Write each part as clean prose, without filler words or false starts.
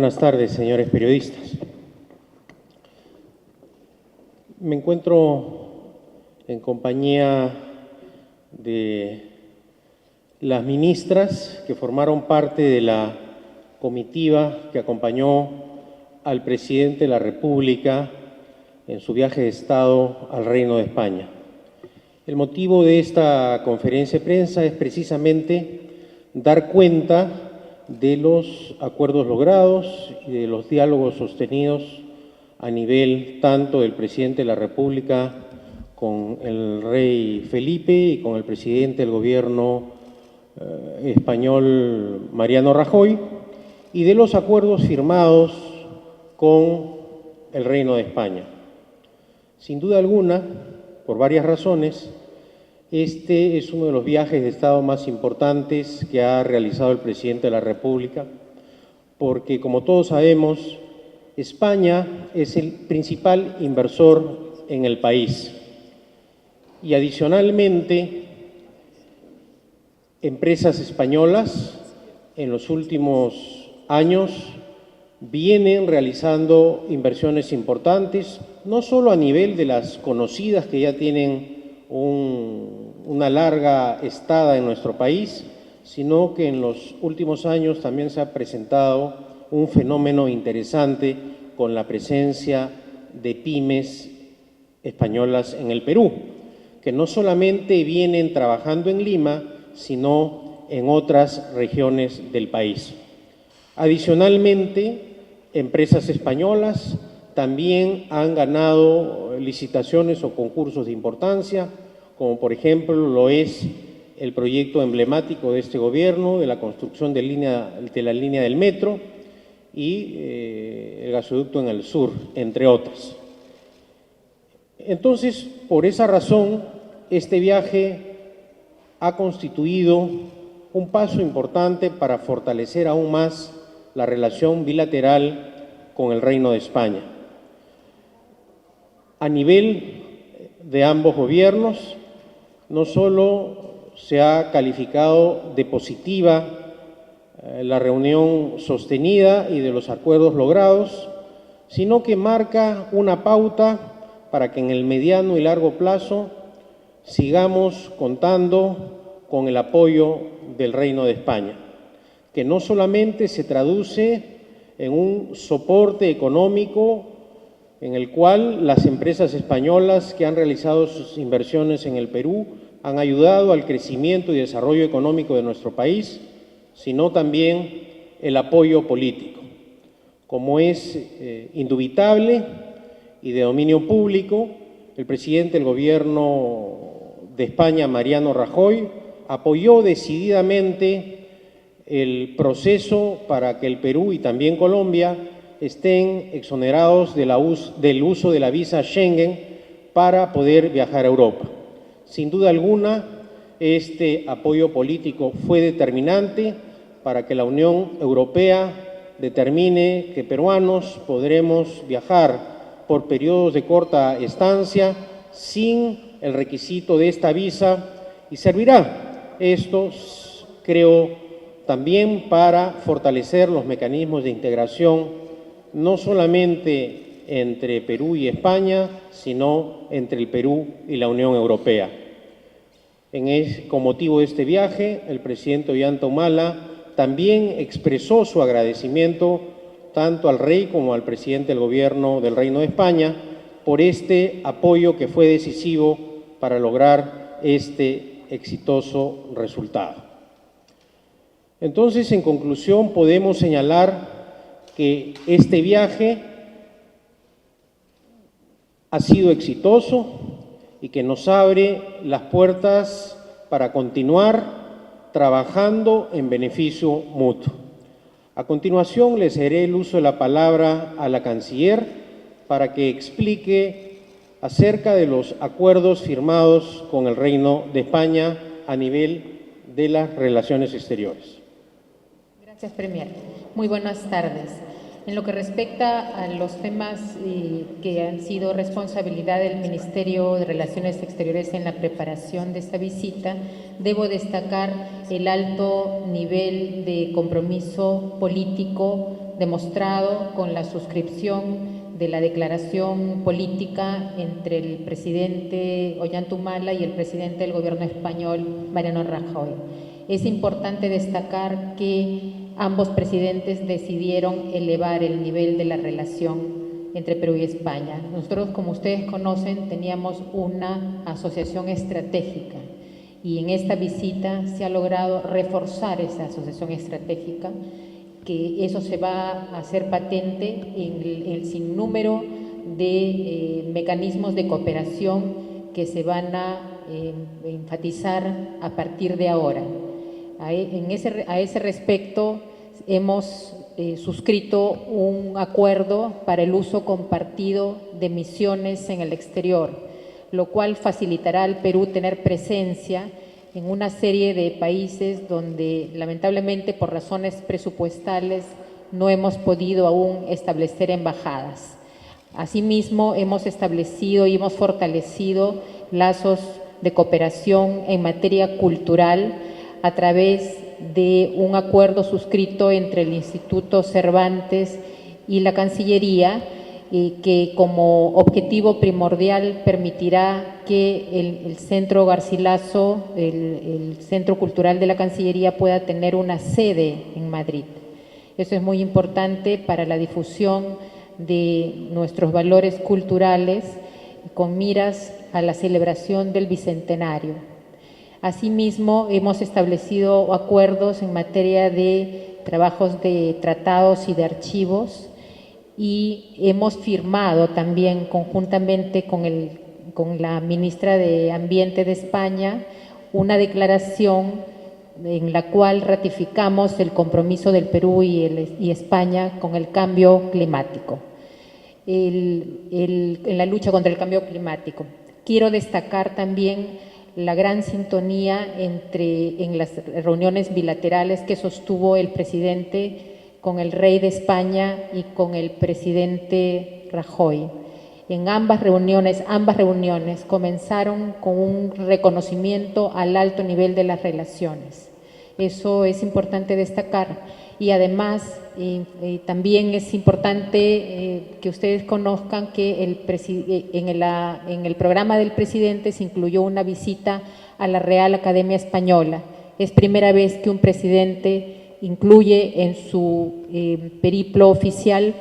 Buenas tardes, señores periodistas. Me encuentro en compañía de las ministras que formaron parte de la comitiva que acompañó al presidente de la República en su viaje de Estado al Reino de España. El motivo de esta conferencia de prensa es precisamente dar cuenta de los acuerdos logrados y de los diálogos sostenidos a nivel tanto del presidente de la República con el rey Felipe y con el presidente del gobierno español Mariano Rajoy, y de los acuerdos firmados con el Reino de España. Sin duda alguna, por varias razones, este es uno de los viajes de Estado más importantes que ha realizado el presidente de la República, porque, como todos sabemos, España es el principal inversor en el país. Y adicionalmente, empresas españolas en los últimos años vienen realizando inversiones importantes, no solo a nivel de las conocidas que ya tienen una larga estada en nuestro país, sino que en los últimos años también se ha presentado un fenómeno interesante con la presencia de pymes españolas en el Perú, que no solamente vienen trabajando en Lima, sino en otras regiones del país. Adicionalmente, empresas españolas también han ganado licitaciones o concursos de importancia, como por ejemplo lo es el proyecto emblemático de este gobierno de la construcción de la línea del metro y el gasoducto en el sur, entre otras. Entonces, por esa razón, este viaje ha constituido un paso importante para fortalecer aún más la relación bilateral con el Reino de España. A nivel de ambos gobiernos, no solo se ha calificado de positiva la reunión sostenida y de los acuerdos logrados, sino que marca una pauta para que en el mediano y largo plazo sigamos contando con el apoyo del Reino de España, que no solamente se traduce en un soporte económico en el cual las empresas españolas que han realizado sus inversiones en el Perú han ayudado al crecimiento y desarrollo económico de nuestro país, sino también el apoyo político. Como es indubitable y de dominio público, el presidente del Gobierno de España, Mariano Rajoy, apoyó decididamente el proceso para que el Perú y también Colombia estén exonerados del uso de la visa Schengen para poder viajar a Europa. Sin duda alguna, este apoyo político fue determinante para que la Unión Europea determine que peruanos podremos viajar por periodos de corta estancia sin el requisito de esta visa, y servirá esto, creo, también para fortalecer los mecanismos de integración no solamente entre Perú y España, sino entre el Perú y la Unión Europea. Con motivo de este viaje, el presidente Ollanta Humala también expresó su agradecimiento tanto al rey como al presidente del Gobierno del Reino de España por este apoyo que fue decisivo para lograr este exitoso resultado. Entonces, en conclusión, podemos señalar que este viaje ha sido exitoso y que nos abre las puertas para continuar trabajando en beneficio mutuo. A continuación, le cederé el uso de la palabra a la canciller para que explique acerca de los acuerdos firmados con el Reino de España a nivel de las relaciones exteriores. Gracias, Premier. Muy buenas tardes. En lo que respecta a los temas que han sido responsabilidad del Ministerio de Relaciones Exteriores en la preparación de esta visita, debo destacar el alto nivel de compromiso político demostrado con la suscripción de la declaración política entre el presidente Ollanta Humala y el presidente del gobierno español, Mariano Rajoy. Es importante destacar que ambos presidentes decidieron elevar el nivel de la relación entre Perú y España. Nosotros, como ustedes conocen, teníamos una asociación estratégica y en esta visita se ha logrado reforzar esa asociación estratégica, que eso se va a hacer patente en el sinnúmero de mecanismos de cooperación que se van a enfatizar a partir de ahora. A ese respecto, hemos suscrito un acuerdo para el uso compartido de misiones en el exterior, lo cual facilitará al Perú tener presencia en una serie de países donde lamentablemente por razones presupuestales no hemos podido aún establecer embajadas. Asimismo, hemos establecido y hemos fortalecido lazos de cooperación en materia cultural a través de un acuerdo suscrito entre el Instituto Cervantes y la Cancillería, que como objetivo primordial permitirá que el Centro Garcilaso, el Centro Cultural de la Cancillería, pueda tener una sede en Madrid. Eso es muy importante para la difusión de nuestros valores culturales con miras a la celebración del Bicentenario. Asimismo, hemos establecido acuerdos en materia de trabajos de tratados y de archivos, y hemos firmado también conjuntamente con la ministra de Ambiente de España una declaración en la cual ratificamos el compromiso del Perú y España con el cambio climático, en la lucha contra el cambio climático. Quiero destacar también la gran sintonía en las reuniones bilaterales que sostuvo el presidente con el rey de España y con el presidente Rajoy. En ambas reuniones comenzaron con un reconocimiento al alto nivel de las relaciones. Eso es importante destacar. Y además, también es importante que ustedes conozcan que en el programa del presidente se incluyó una visita a la Real Academia Española. Es primera vez que un presidente incluye en su periplo oficial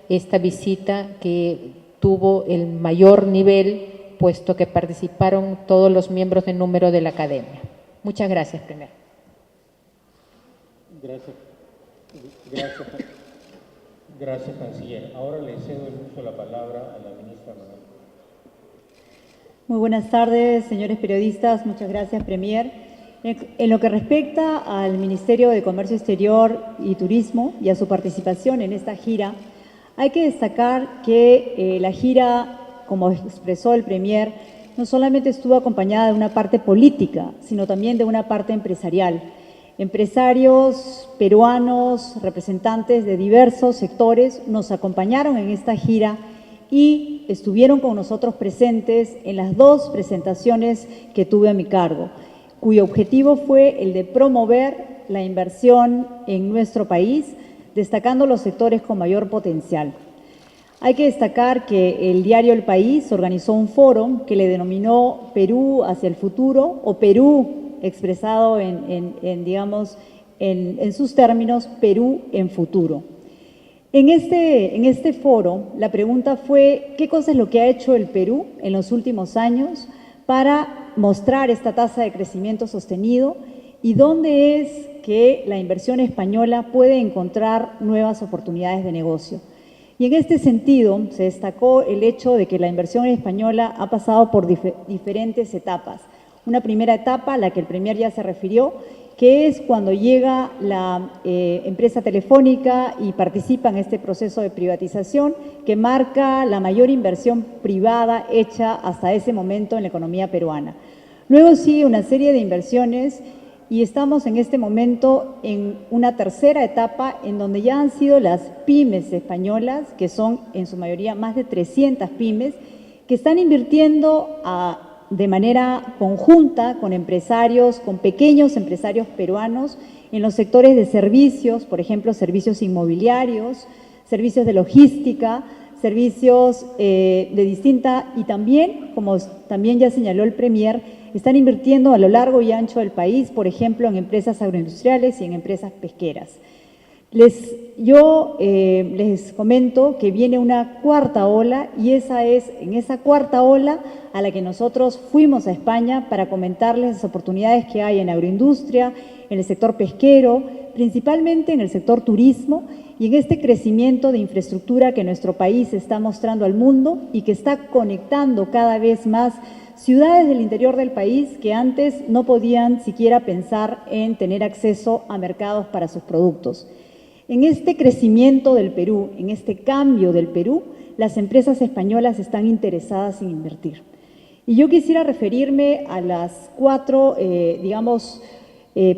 esta visita, que tuvo el mayor nivel, puesto que participaron todos los miembros de número de la Academia. Muchas gracias, primero. Gracias, canciller. Ahora le cedo el uso de la palabra a la ministra Manuel. Muy buenas tardes, señores periodistas. Muchas gracias, premier. En lo que respecta al Ministerio de Comercio Exterior y Turismo y a su participación en esta gira, hay que destacar que la gira, como expresó el premier, no solamente estuvo acompañada de una parte política, sino también de una parte empresarial. Empresarios peruanos, representantes de diversos sectores, nos acompañaron en esta gira y estuvieron con nosotros presentes en las dos presentaciones que tuve a mi cargo, cuyo objetivo fue el de promover la inversión en nuestro país, destacando los sectores con mayor potencial. Hay que destacar que el diario El País organizó un foro que le denominó Perú hacia el futuro, o Perú expresado en sus términos, Perú en futuro. En este foro, la pregunta fue, ¿qué cosa es lo que ha hecho el Perú en los últimos años para mostrar esta tasa de crecimiento sostenido y dónde es que la inversión española puede encontrar nuevas oportunidades de negocio? Y en este sentido, se destacó el hecho de que la inversión española ha pasado por diferentes etapas. Una primera etapa, a la que el premier ya se refirió, que es cuando llega la empresa telefónica y participa en este proceso de privatización que marca la mayor inversión privada hecha hasta ese momento en la economía peruana. Luego sigue una serie de inversiones y estamos en este momento en una tercera etapa en donde ya han sido las pymes españolas, que son en su mayoría más de 300 pymes, que están invirtiendo a de manera conjunta con empresarios, con pequeños empresarios peruanos en los sectores de servicios, por ejemplo, servicios inmobiliarios, servicios de logística, servicios de distinta, y también, como también ya señaló el Premier, están invirtiendo a lo largo y ancho del país, por ejemplo, en empresas agroindustriales y en empresas pesqueras. Yo les comento que viene una cuarta ola y en esa cuarta ola a la que nosotros fuimos a España para comentarles las oportunidades que hay en agroindustria, en el sector pesquero, principalmente en el sector turismo y en este crecimiento de infraestructura que nuestro país está mostrando al mundo y que está conectando cada vez más ciudades del interior del país que antes no podían siquiera pensar en tener acceso a mercados para sus productos. En este crecimiento del Perú, en este cambio del Perú, las empresas españolas están interesadas en invertir. Y yo quisiera referirme a las cuatro,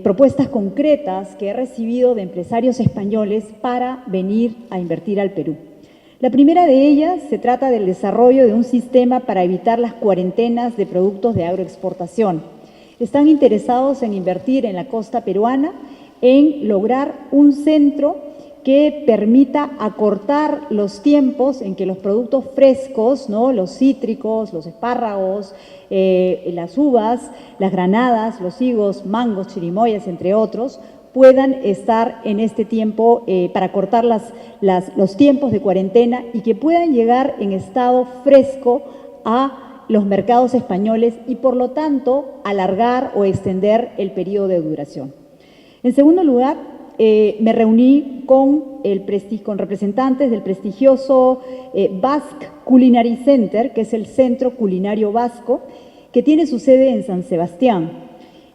propuestas concretas que he recibido de empresarios españoles para venir a invertir al Perú. La primera de ellas se trata del desarrollo de un sistema para evitar las cuarentenas de productos de agroexportación. Están interesados en invertir en la costa peruana, en lograr un centro que permita acortar los tiempos en que los productos frescos, ¿no?, los cítricos, los espárragos, las uvas, las granadas, los higos, mangos, chirimoyas, entre otros, puedan estar en este tiempo para cortar los tiempos de cuarentena y que puedan llegar en estado fresco a los mercados españoles y, por lo tanto, alargar o extender el periodo de duración. En segundo lugar, me reuní con representantes del prestigioso Basque Culinary Center, que es el Centro Culinario Vasco, que tiene su sede en San Sebastián.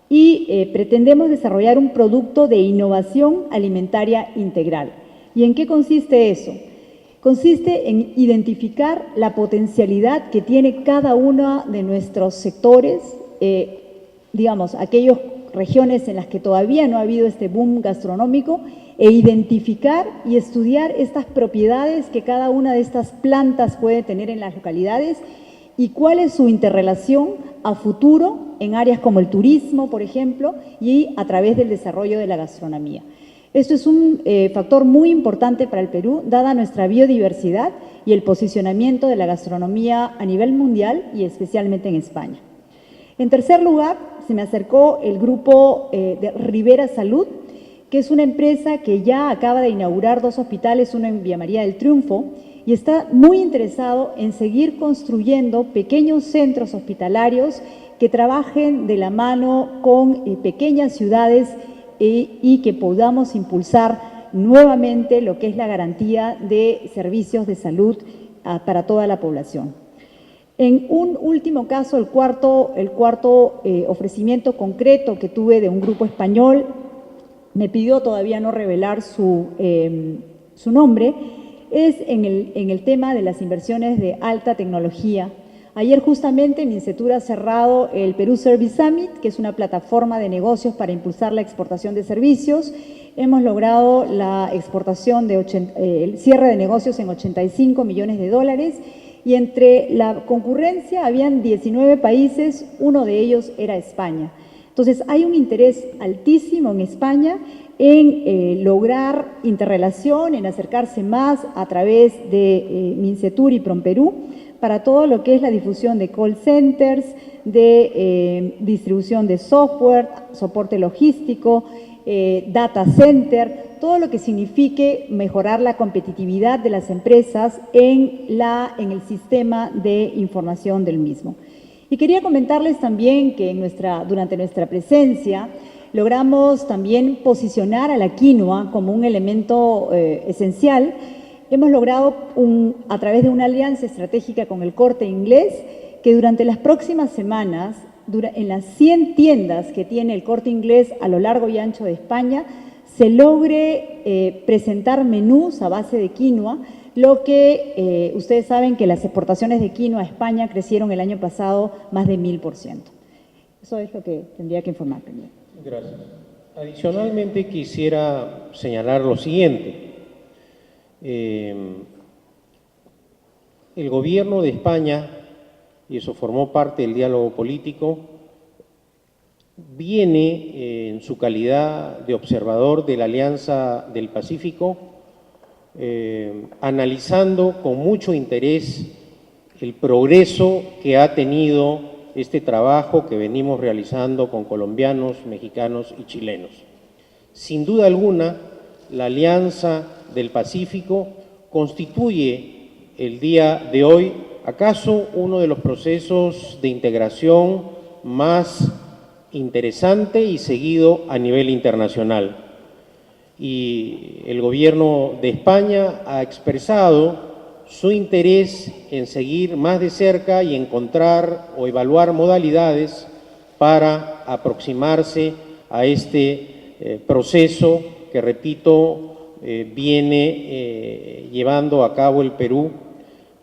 Y pretendemos desarrollar un producto de innovación alimentaria integral. ¿Y en qué consiste eso? Consiste en identificar la potencialidad que tiene cada uno de nuestros sectores, aquellas regiones en las que todavía no ha habido este boom gastronómico, e identificar y estudiar estas propiedades que cada una de estas plantas puede tener en las localidades y cuál es su interrelación a futuro en áreas como el turismo, por ejemplo, y a través del desarrollo de la gastronomía. Esto es un factor muy importante para el Perú, dada nuestra biodiversidad y el posicionamiento de la gastronomía a nivel mundial y especialmente en España. En tercer lugar, se me acercó el grupo de Rivera Salud, que es una empresa que ya acaba de inaugurar 2 hospitales, uno en Villa María del Triunfo, y está muy interesado en seguir construyendo pequeños centros hospitalarios que trabajen de la mano con pequeñas ciudades y que podamos impulsar nuevamente lo que es la garantía de servicios de salud para toda la población. En un último caso, el cuarto ofrecimiento concreto que tuve de un grupo español, me pidió todavía no revelar su nombre, es en el tema de las inversiones de alta tecnología. Ayer justamente MINCETUR ha cerrado el Perú Service Summit, que es una plataforma de negocios para impulsar la exportación de servicios. Hemos logrado la exportación el cierre de negocios en $85 millones y entre la concurrencia habían 19 países, uno de ellos era España. Entonces, hay un interés altísimo en España en lograr interrelación, en acercarse más a través de MINCETUR y PROMPERÚ para todo lo que es la difusión de call centers, de distribución de software, soporte logístico, data center, todo lo que signifique mejorar la competitividad de las empresas en el sistema de información del mismo. Y quería comentarles también que durante nuestra presencia logramos también posicionar a la quinoa como un elemento esencial. Hemos logrado, a través de una alianza estratégica con el Corte Inglés, que durante las próximas semanas, en las 100 tiendas que tiene el Corte Inglés a lo largo y ancho de España, se logre presentar menús a base de quinoa, lo que ustedes saben que las exportaciones de quinoa a España crecieron el año pasado más de 1000%. Eso es lo que tendría que informar primero. Gracias. Adicionalmente, quisiera señalar lo siguiente. El gobierno de España y eso formó parte del diálogo político, viene en su calidad de observador de la Alianza del Pacífico, analizando con mucho interés el progreso que ha tenido este trabajo que venimos realizando con colombianos, mexicanos y chilenos. Sin duda alguna, la Alianza del Pacífico constituye el día de hoy, acaso, uno de los procesos de integración más interesante y seguido a nivel internacional. Y el gobierno de España ha expresado su interés en seguir más de cerca y encontrar o evaluar modalidades para aproximarse a este proceso que, repito, viene llevando a cabo el Perú,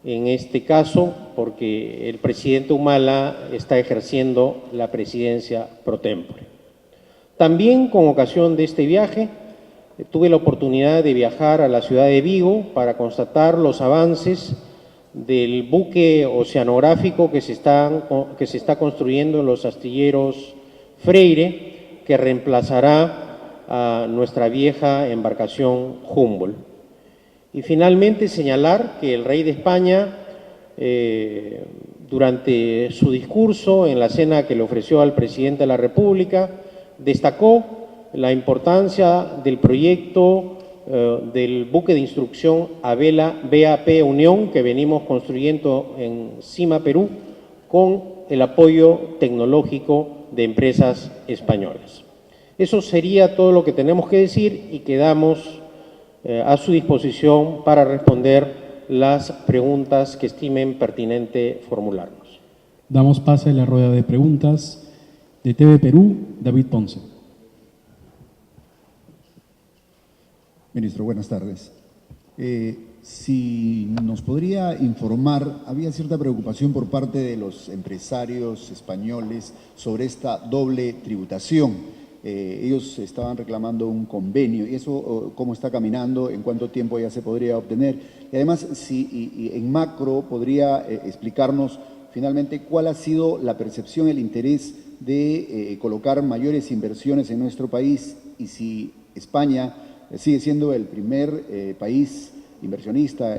en este caso porque el presidente Humala está ejerciendo la presidencia pro tempore. También con ocasión de este viaje tuve la oportunidad de viajar a la ciudad de Vigo para constatar los avances del buque oceanográfico que se está construyendo en los astilleros Freire, que reemplazará a nuestra vieja embarcación Humboldt. Y finalmente señalar que el rey de España, durante su discurso en la cena que le ofreció al presidente de la República, destacó la importancia del proyecto del buque de instrucción a vela BAP Unión que venimos construyendo en Cima, Perú, con el apoyo tecnológico de empresas españolas. Eso sería todo lo que tenemos que decir y quedamos a su disposición para responder las preguntas que estimen pertinente formularnos. Damos pase a la rueda de preguntas de TV Perú, David Ponce. Ministro, buenas tardes. Si nos podría informar, había cierta preocupación por parte de los empresarios españoles sobre esta doble tributación. Ellos estaban reclamando un convenio, y eso cómo está caminando, en cuánto tiempo ya se podría obtener. Y además, si en macro podría explicarnos finalmente cuál ha sido la percepción, el interés de colocar mayores inversiones en nuestro país y si España sigue siendo el primer país inversionista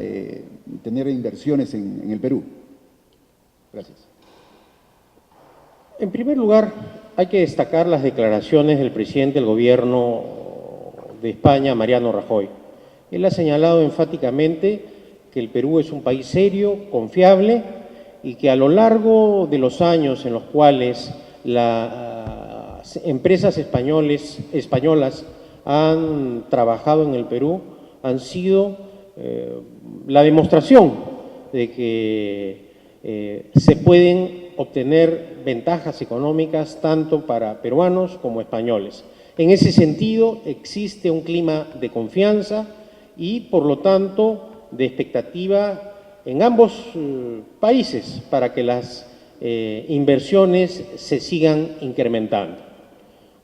tener inversiones en el Perú. Gracias. En primer lugar, hay que destacar las declaraciones del presidente del Gobierno de España, Mariano Rajoy. Él ha señalado enfáticamente que el Perú es un país serio, confiable, y que a lo largo de los años en los cuales las empresas españolas han trabajado en el Perú, han sido la demostración de que se pueden obtener ventajas económicas tanto para peruanos como españoles. En ese sentido, existe un clima de confianza y, por lo tanto, de expectativa en ambos países para que las inversiones se sigan incrementando.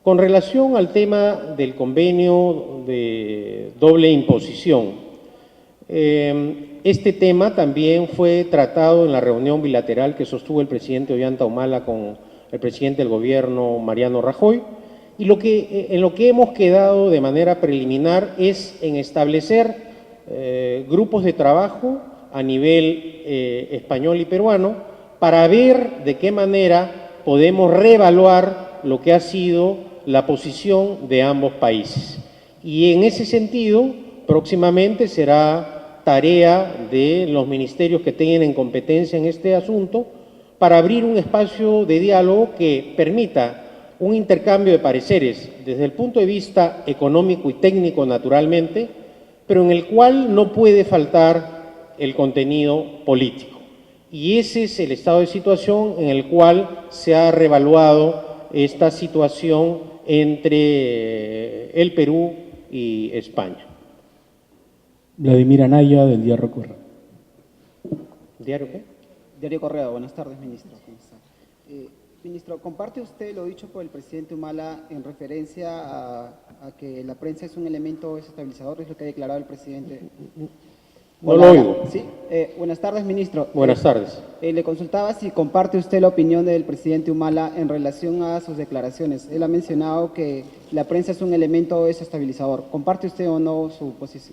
Con relación al tema del convenio de doble imposición, este tema también fue tratado en la reunión bilateral que sostuvo el presidente Ollanta Humala con el presidente del Gobierno, Mariano Rajoy, y en lo que hemos quedado de manera preliminar es en establecer grupos de trabajo a nivel español y peruano para ver de qué manera podemos reevaluar lo que ha sido la posición de ambos países. Y en ese sentido, próximamente será tarea de los ministerios que tienen competencia en este asunto para abrir un espacio de diálogo que permita un intercambio de pareceres desde el punto de vista económico y técnico, naturalmente, pero en el cual no puede faltar el contenido político. Y ese es el estado de situación en el cual se ha reevaluado esta situación entre el Perú y España. Vladimir Anaya, del Diario Correo. ¿Diario qué? Diario Correo, buenas tardes, ministro. ¿Cómo está? Ministro, ¿comparte usted lo dicho por el presidente Humala en referencia a que la prensa es un elemento desestabilizador? Es lo que ha declarado el presidente. No lo oigo. Sí, buenas tardes, ministro. Buenas tardes. Le consultaba si comparte usted la opinión del presidente Humala en relación a sus declaraciones. Él ha mencionado que la prensa es un elemento desestabilizador. ¿Comparte usted o no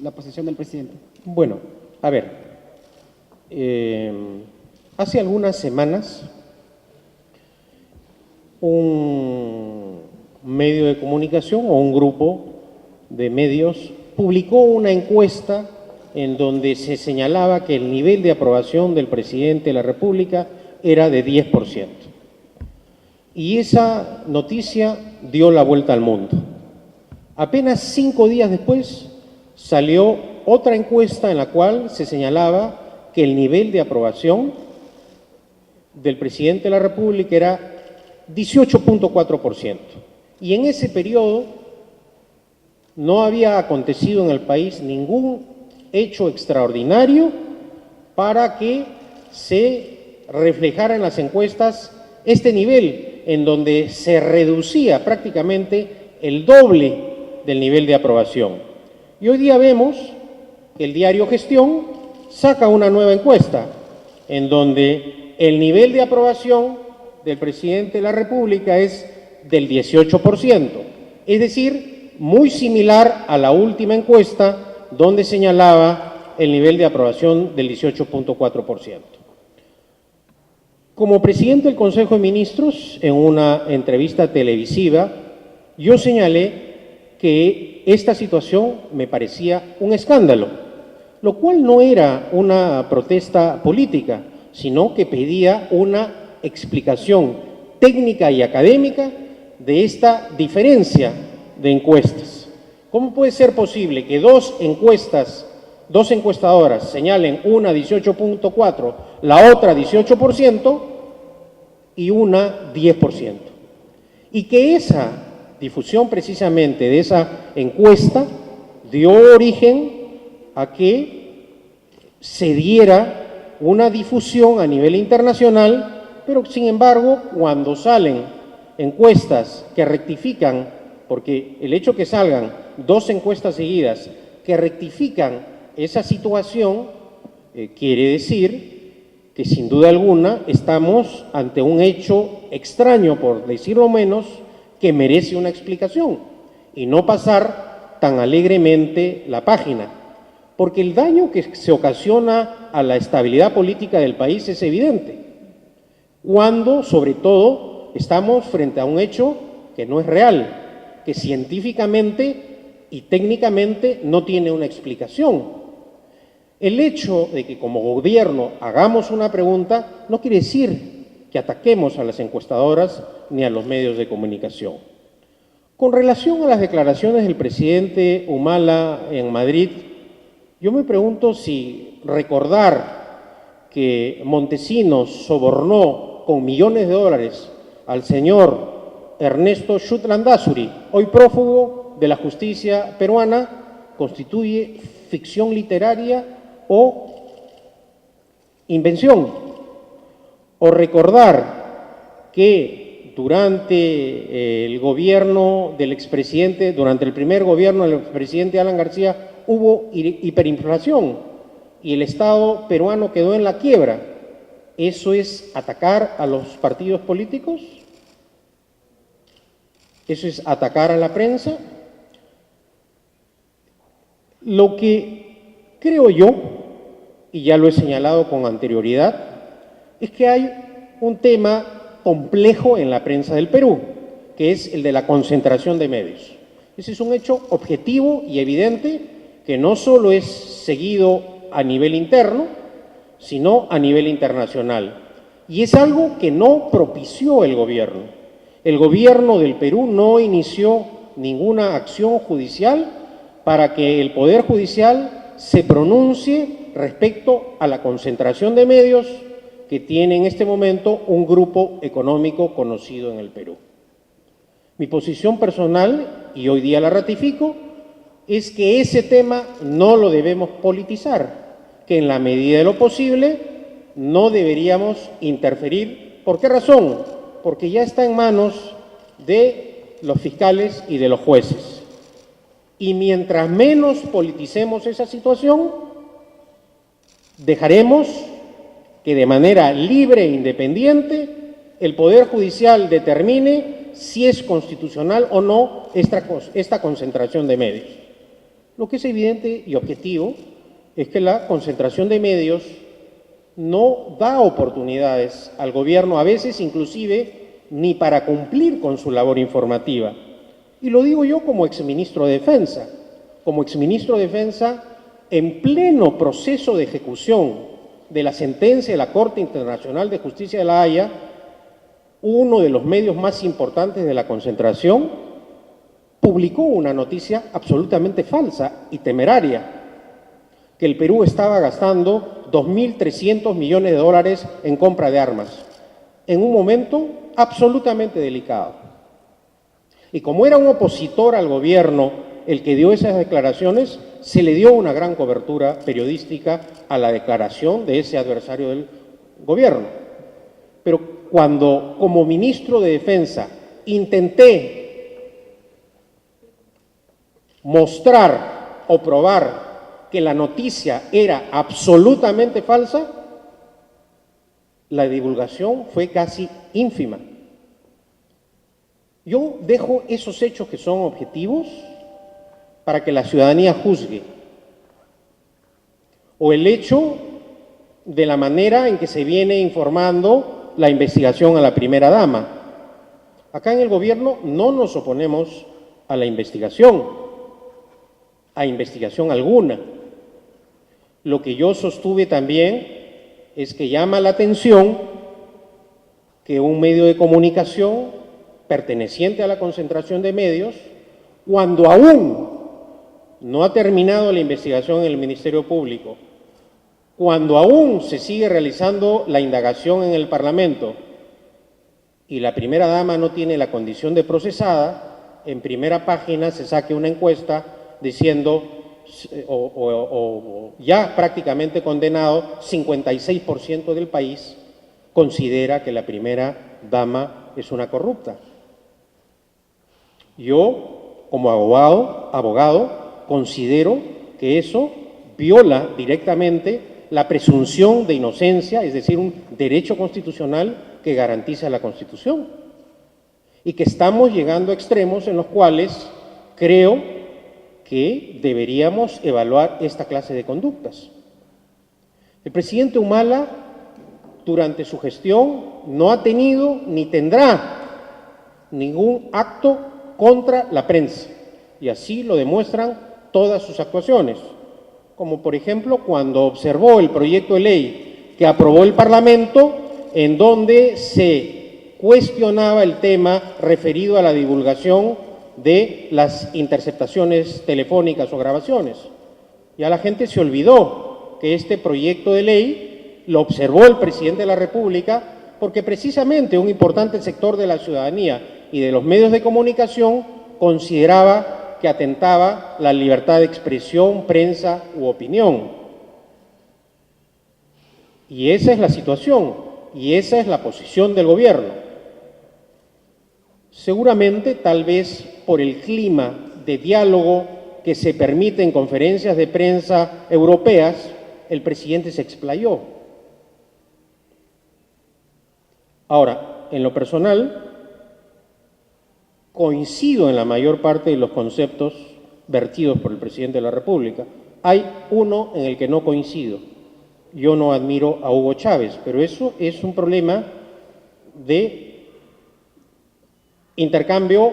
la posición del presidente? Bueno, a ver, hace algunas semanas un medio de comunicación o un grupo de medios publicó una encuesta en donde se señalaba que el nivel de aprobación del presidente de la República era de 10%. Y esa noticia dio la vuelta al mundo. Apenas 5 días después salió otra encuesta en la cual se señalaba que el nivel de aprobación del presidente de la República era 18.4%. Y en ese periodo no había acontecido en el país ningún hecho extraordinario para que se reflejara en las encuestas este nivel, en donde se reducía prácticamente el doble del nivel de aprobación. Y hoy día vemos que el diario Gestión saca una nueva encuesta, en donde el nivel de aprobación del presidente de la República es del 18%, es decir, muy similar a la última encuesta donde señalaba el nivel de aprobación del 18.4%. Como presidente del Consejo de Ministros, en una entrevista televisiva, yo señalé que esta situación me parecía un escándalo, lo cual no era una protesta política, sino que pedía una explicación técnica y académica de esta diferencia de encuestas. ¿Cómo puede ser posible que dos encuestadoras señalen una 18.4, la otra 18% y una 10%? Y que esa difusión precisamente de esa encuesta dio origen a que se diera una difusión a nivel internacional, pero sin embargo, cuando salen encuestas que rectifican, porque el hecho que salgan 2 encuestas seguidas que rectifican esa situación, quiere decir que sin duda alguna estamos ante un hecho extraño, por decirlo menos, que merece una explicación y no pasar tan alegremente la página, porque el daño que se ocasiona a la estabilidad política del país es evidente, cuando sobre todo estamos frente a un hecho que no es real, que científicamente y técnicamente no tiene una explicación. El hecho de que como gobierno hagamos una pregunta no quiere decir que ataquemos a las encuestadoras ni a los medios de comunicación. Con relación a las declaraciones del presidente Humala en Madrid, yo me pregunto si recordar que Montesinos sobornó con millones de dólares al señor Ernesto Chut Landázuri, hoy prófugo de la justicia peruana, constituye ficción literaria o invención. O recordar que durante el gobierno del expresidente, durante el primer gobierno del expresidente Alan García, hubo hiperinflación y el Estado peruano quedó en la quiebra. ¿Eso es atacar a los partidos políticos? ¿Eso es atacar a la prensa? Lo que creo yo, y ya lo he señalado con anterioridad, es que hay un tema complejo en la prensa del Perú, que es el de la concentración de medios. Ese es un hecho objetivo y evidente que no solo es seguido a nivel interno, sino a nivel internacional. Y es algo que no propició el gobierno. El gobierno del Perú no inició ninguna acción judicial para que el Poder Judicial se pronuncie respecto a la concentración de medios que tiene en este momento un grupo económico conocido en el Perú. Mi posición personal, y hoy día la ratifico, es que ese tema no lo debemos politizar, que en la medida de lo posible no deberíamos interferir. ¿Por qué razón? Porque ya está en manos de los fiscales y de los jueces. Y mientras menos politicemos esa situación, Dejaremos que de manera libre e independiente el Poder Judicial determine si es constitucional o no esta concentración de medios. Lo que es evidente y objetivo es que la concentración de medios no da oportunidades al gobierno, a veces inclusive ni para cumplir con su labor informativa. Y lo digo yo como exministro de Defensa. Como exministro de Defensa, en pleno proceso de ejecución de la sentencia de la Corte Internacional de Justicia de La Haya, uno de los medios más importantes de la concentración publicó una noticia absolutamente falsa y temeraria, que el Perú estaba gastando 2.300 millones de dólares en compra de armas, en un momento absolutamente delicado. Y como era un opositor al gobierno el que dio esas declaraciones, se le dio una gran cobertura periodística a la declaración de ese adversario del gobierno. Pero cuando, como ministro de Defensa, intenté mostrar o probar que la noticia era absolutamente falsa, la divulgación fue casi ínfima. Yo dejo esos hechos que son objetivos para que la ciudadanía juzgue, o el hecho de la manera en que se viene informando la investigación a la primera dama. Acá en el gobierno no nos oponemos a la investigación alguna. Lo que yo sostuve también es que llama la atención que un medio de comunicación perteneciente a la concentración de medios, cuando aún no ha terminado la investigación en el Ministerio Público, cuando aún se sigue realizando la indagación en el Parlamento y la primera dama no tiene la condición de procesada, en primera página se saque una encuesta diciendo, o ya prácticamente condenado, 56% del país considera que la primera dama es una corrupta. Yo, como abogado, considero que eso viola directamente la presunción de inocencia, es decir, un derecho constitucional que garantiza la Constitución. Y que estamos llegando a extremos en los cuales creo que deberíamos evaluar esta clase de conductas. El presidente Humala, durante su gestión, no ha tenido ni tendrá ningún acto contra la prensa, y así lo demuestran todas sus actuaciones, como por ejemplo cuando observó el proyecto de ley que aprobó el Parlamento, en donde se cuestionaba el tema referido a la divulgación de las interceptaciones telefónicas o grabaciones. Ya la gente se olvidó que este proyecto de ley lo observó el presidente de la República, porque precisamente un importante sector de la ciudadanía y de los medios de comunicación consideraba que atentaba la libertad de expresión, prensa u opinión. Y esa es la situación, y esa es la posición del gobierno. Seguramente, tal vez por el clima de diálogo que se permite en conferencias de prensa europeas, el presidente se explayó. Ahora, en lo personal, coincido en la mayor parte de los conceptos vertidos por el presidente de la República. Hay uno en el que no coincido. Yo no admiro a Hugo Chávez, pero eso es un problema de intercambio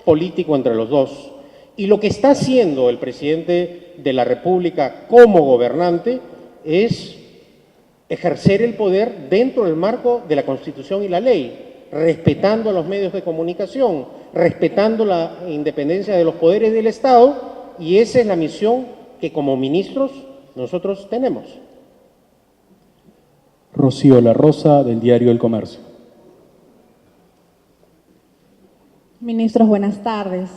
político entre los dos. Y lo que está haciendo el presidente de la República como gobernante es ejercer el poder dentro del marco de la Constitución y la ley, respetando a los medios de comunicación, respetando la independencia de los poderes del Estado, y esa es la misión que como ministros nosotros tenemos. Rocío La Rosa, del diario El Comercio. Ministros, buenas tardes.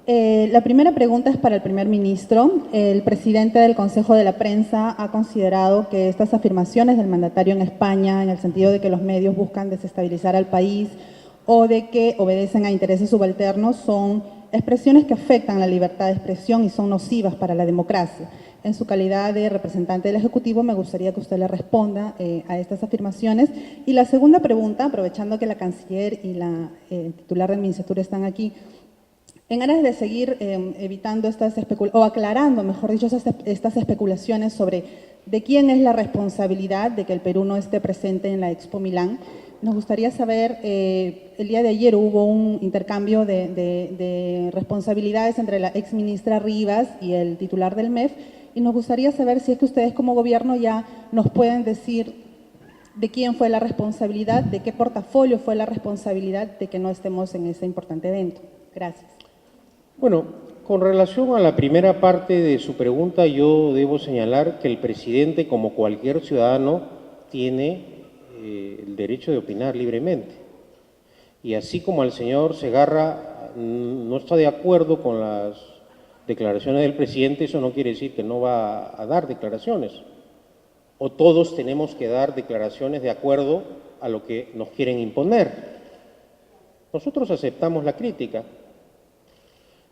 La primera pregunta es para el primer ministro. El presidente del Consejo de la Prensa ha considerado que estas afirmaciones del mandatario en España, en el sentido de que los medios buscan desestabilizar al país o de que obedecen a intereses subalternos, son expresiones que afectan la libertad de expresión y son nocivas para la democracia. en su calidad de representante del Ejecutivo, me gustaría que usted le responda a estas afirmaciones. Y la segunda pregunta, aprovechando que la canciller y la titular del Ministerio están aquí, en aras de seguir evitando o aclarando, mejor dicho, estas especulaciones sobre de quién es la responsabilidad de que el Perú no esté presente en la Expo Milán, nos gustaría saber, el día de ayer hubo un intercambio de responsabilidades entre la exministra Rivas y el titular del MEF, y nos gustaría saber si es que ustedes como gobierno ya nos pueden decir de quién fue la responsabilidad, de qué portafolio fue la responsabilidad de que no estemos en este importante evento. Gracias. Bueno, con relación a la primera parte de su pregunta, yo debo señalar que el presidente, como cualquier ciudadano, tiene el derecho de opinar libremente. Y así como el señor Segarra no está de acuerdo con las declaraciones del presidente, eso no quiere decir que no va a dar declaraciones. O todos tenemos que dar declaraciones de acuerdo a lo que nos quieren imponer. Nosotros aceptamos la crítica.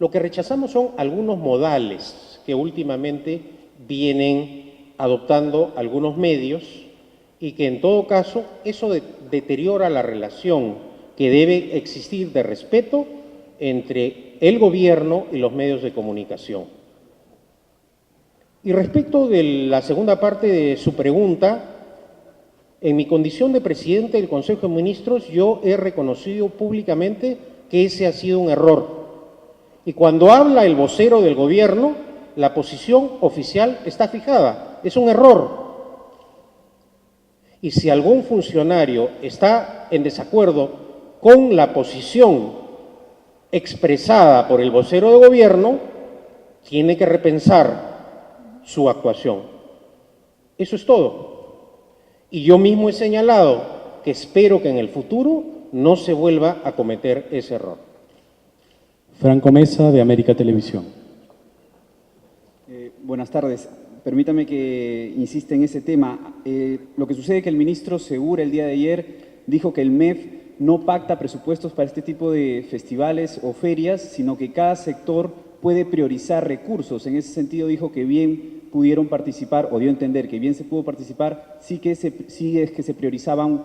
Lo que rechazamos son algunos modales que últimamente vienen adoptando algunos medios y que en todo caso eso deteriora la relación que debe existir de respeto entre el gobierno y los medios de comunicación. Y respecto de la segunda parte de su pregunta, en mi condición de presidente del Consejo de Ministros, yo he reconocido públicamente que ese ha sido un error. Y cuando habla el vocero del gobierno, la posición oficial está fijada. Es un error. Y si algún funcionario está en desacuerdo con la posición expresada por el vocero de gobierno, tiene que repensar su actuación. Eso es todo. Y yo mismo he señalado que espero que en el futuro no se vuelva a cometer ese error. Franco Mesa, de América Televisión. Buenas tardes. Permítame que insista en ese tema. Lo que sucede es que el ministro Segura el día de ayer dijo que el MEF no pacta presupuestos para este tipo de festivales o ferias, sino que cada sector puede priorizar recursos. En ese sentido dijo que bien pudieron participar, o dio a entender que bien se pudo participar, sí es que se priorizaban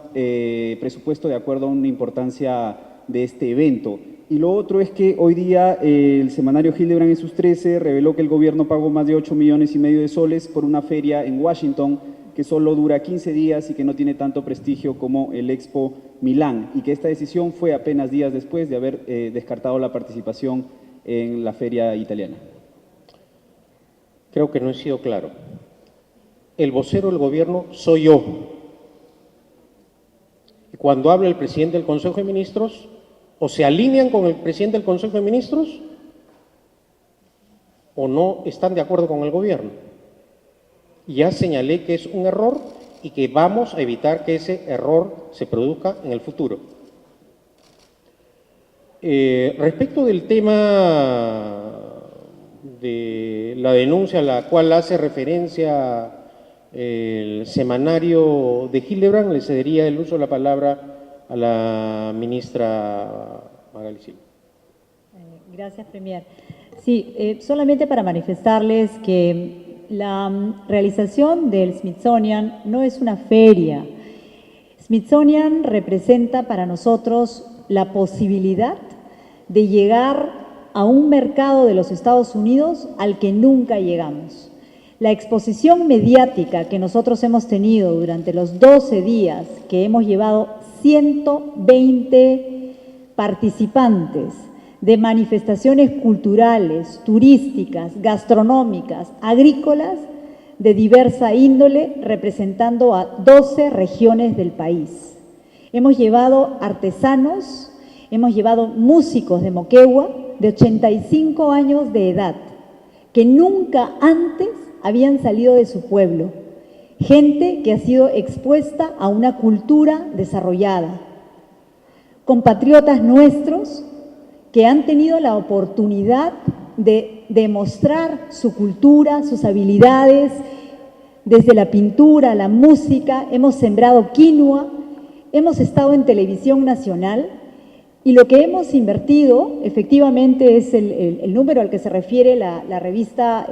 presupuesto de acuerdo a una importancia de este evento. Y lo otro es que hoy día el semanario Hildebrand en sus 13 reveló que el gobierno pagó más de 8,5 millones de soles por una feria en Washington que solo dura 15 días y que no tiene tanto prestigio como el Expo Milán, y que esta decisión fue apenas días después de haber descartado la participación en la feria italiana. Creo que no he sido claro. El vocero del gobierno soy yo. Y cuando habla el presidente del Consejo de Ministros, o se alinean con el presidente del Consejo de Ministros o no están de acuerdo con el gobierno. Ya señalé que es un error y que vamos a evitar que ese error se produzca en el futuro. Respecto del tema de la denuncia a la cual hace referencia el semanario de Hildebrand, le cedería el uso de la palabra a la ministra Magali Silva. Gracias, Premier. Sí, solamente para manifestarles que la realización del Smithsonian no es una feria. Smithsonian representa para nosotros la posibilidad de llegar a un mercado de los Estados Unidos al que nunca llegamos. La exposición mediática que nosotros hemos tenido durante los 12 días que hemos llevado 120 participantes de manifestaciones culturales, turísticas, gastronómicas, agrícolas, de diversa índole, representando a 12 regiones del país. Hemos llevado artesanos, hemos llevado músicos de Moquegua de 85 años de edad, que nunca antes habían salido de su pueblo. Gente que ha sido expuesta a una cultura desarrollada. Compatriotas nuestros que han tenido la oportunidad de demostrar su cultura, sus habilidades, desde la pintura, la música, hemos sembrado quinoa, hemos estado en televisión nacional Y lo que hemos invertido, efectivamente, es el número al que se refiere la revista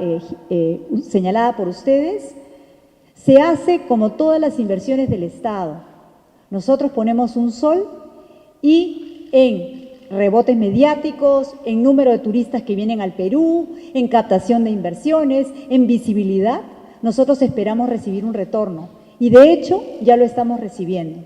señalada por ustedes, se hace como todas las inversiones del Estado. Nosotros ponemos un sol y en rebotes mediáticos, en número de turistas que vienen al Perú, en captación de inversiones, en visibilidad, nosotros esperamos recibir un retorno. Y de hecho, ya lo estamos recibiendo.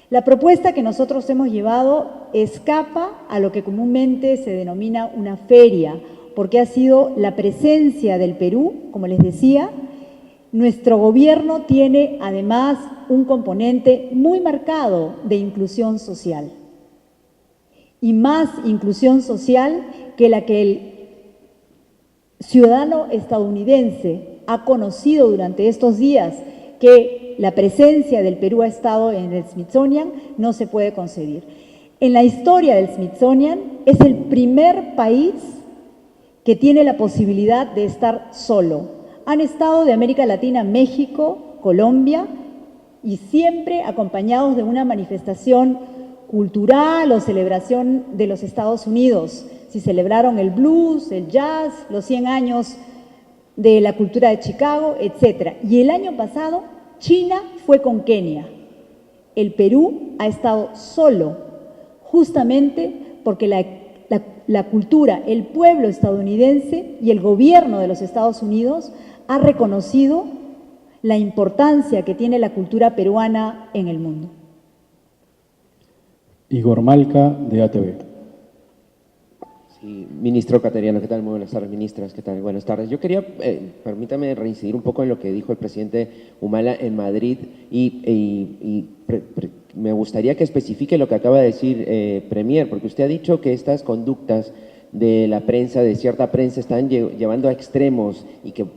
La propuesta que nosotros hemos llevado escapa a lo que comúnmente se denomina una feria, porque ha sido la presencia del Perú, como les decía. Nuestro gobierno tiene además un componente muy marcado de inclusión social. Y más inclusión social que la que el ciudadano estadounidense ha conocido durante estos días, que la presencia del Perú ha estado en el Smithsonian, no se puede concebir. En la historia del Smithsonian es el primer país que tiene la posibilidad de estar solo. Han estado de América Latina, México, Colombia, y siempre acompañados de una manifestación cultural o celebración de los Estados Unidos. Si celebraron el blues, el jazz, los 100 años de la cultura de Chicago, etc. Y el año pasado, China fue con Kenia. El Perú ha estado solo, justamente porque la cultura, el pueblo estadounidense y el gobierno de los Estados Unidos ha reconocido la importancia que tiene la cultura peruana en el mundo. Igor Malca, de ATV. Sí, ministro Cateriano, ¿qué tal? Muy buenas tardes, ministras, ¿qué tal? Buenas tardes. Yo quería, permítame reincidir un poco en lo que dijo el presidente Humala en Madrid y me gustaría que especifique lo que acaba de decir Premier, porque usted ha dicho que estas conductas de la prensa, de cierta prensa, están llevando a extremos y que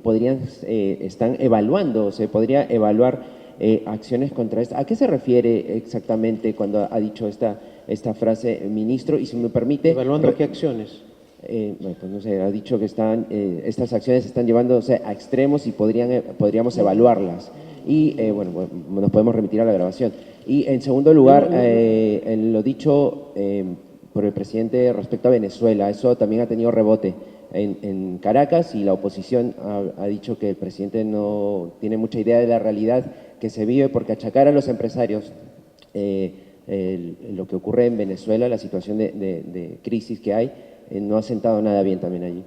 están evaluando, se podría evaluar acciones contra esto. ¿A qué se refiere exactamente cuando ha dicho esta frase, ministro? Y si me permite… ¿Evaluando qué acciones? Bueno, pues no sé, ha dicho que estas acciones están llevándose a extremos y podríamos evaluarlas. Y bueno, nos podemos remitir a la grabación. Y en segundo lugar, en lo dicho por el presidente respecto a Venezuela, eso también ha tenido rebote en Caracas y la oposición ha dicho que el presidente no tiene mucha idea de la realidad que se vive, porque achacar a los empresarios lo que ocurre en Venezuela, la situación de crisis que hay, no ha sentado nada bien también allí.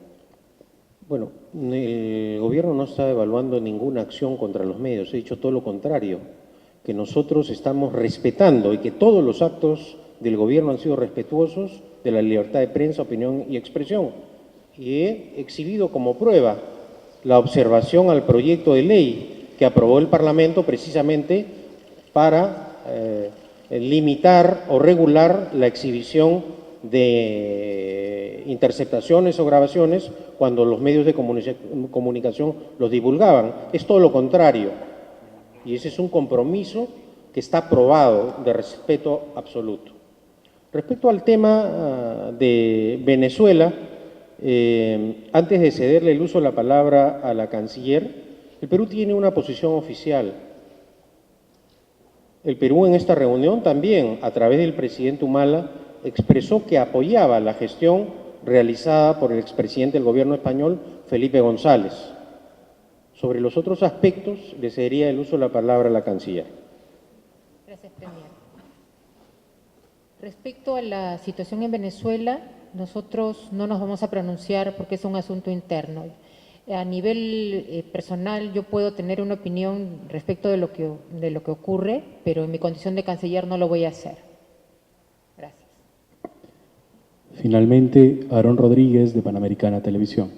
Bueno, el gobierno no está evaluando ninguna acción contra los medios, he dicho todo lo contrario, que nosotros estamos respetando y que todos los actos del gobierno han sido respetuosos de la libertad de prensa, opinión y expresión. Y he exhibido como prueba la observación al proyecto de ley que aprobó el Parlamento precisamente para limitar o regular la exhibición de interceptaciones o grabaciones cuando los medios de comunicación los divulgaban. Es todo lo contrario. Y ese es un compromiso que está aprobado de respeto absoluto. Respecto al tema de Venezuela, antes de cederle el uso de la palabra a la canciller, el Perú tiene una posición oficial. El Perú en esta reunión también, a través del presidente Humala, expresó que apoyaba la gestión realizada por el expresidente del gobierno español, Felipe González. Sobre los otros aspectos, le cedería el uso de la palabra a la canciller. Gracias, Premier. Respecto a la situación en Venezuela, nosotros no nos vamos a pronunciar porque es un asunto interno. A nivel personal, yo puedo tener una opinión respecto de lo que ocurre, pero en mi condición de canciller no lo voy a hacer. Gracias. Finalmente, Aarón Rodríguez, de Panamericana Televisión.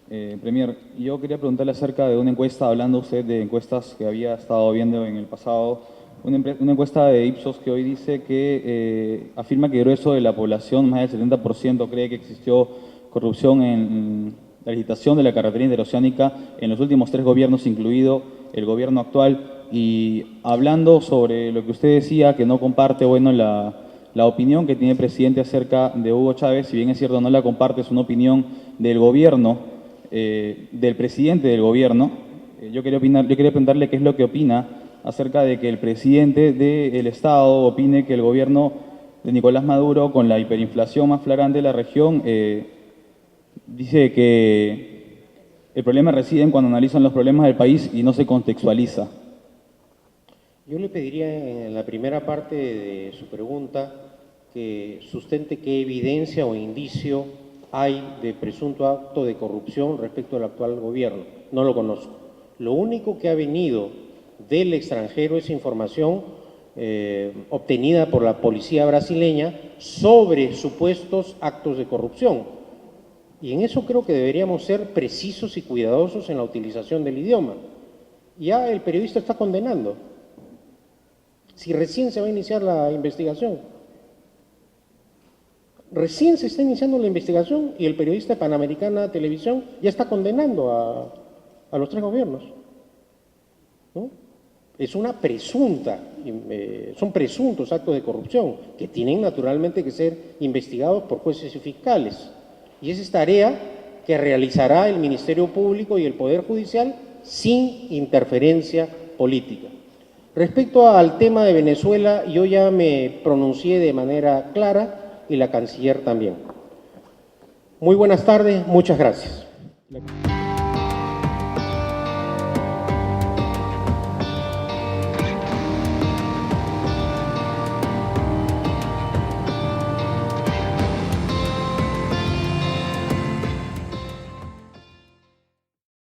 Premier, yo quería preguntarle acerca de una encuesta, hablando usted de encuestas que había estado viendo en el pasado, una encuesta de Ipsos que hoy dice que afirma que el grueso de la población, más del 70%, cree que existió corrupción en la licitación de la carretera interoceánica en los últimos 3 gobiernos, incluido el gobierno actual. Y hablando sobre lo que usted decía, que no comparte, bueno, la opinión que tiene el presidente acerca de Hugo Chávez, si bien es cierto no la comparte, es una opinión del gobierno, del presidente del gobierno. Yo quería preguntarle qué es lo que opina acerca de que el presidente del Estado opine que el gobierno de Nicolás Maduro, con la hiperinflación más flagrante de la región, dice que el problema reside en cuando analizan los problemas del país y no se contextualiza. Yo le pediría en la primera parte de su pregunta que sustente qué evidencia o indicio hay de presunto acto de corrupción respecto al actual gobierno. No lo conozco. Lo único que ha venido del extranjero es información obtenida por la policía brasileña sobre supuestos actos de corrupción. Y en eso creo que deberíamos ser precisos y cuidadosos en la utilización del idioma. Ya el periodista está condenando. Si recién se va a iniciar la investigación. Recién se está iniciando la investigación y el periodista de Panamericana Televisión ya está condenando a los tres gobiernos, ¿no? Es una presunta, son presuntos actos de corrupción que tienen naturalmente que ser investigados por jueces y fiscales. Y esa es tarea que realizará el Ministerio Público y el Poder Judicial sin interferencia política. Respecto al tema de Venezuela, yo ya me pronuncié de manera clara y la canciller también. Muy buenas tardes, muchas gracias.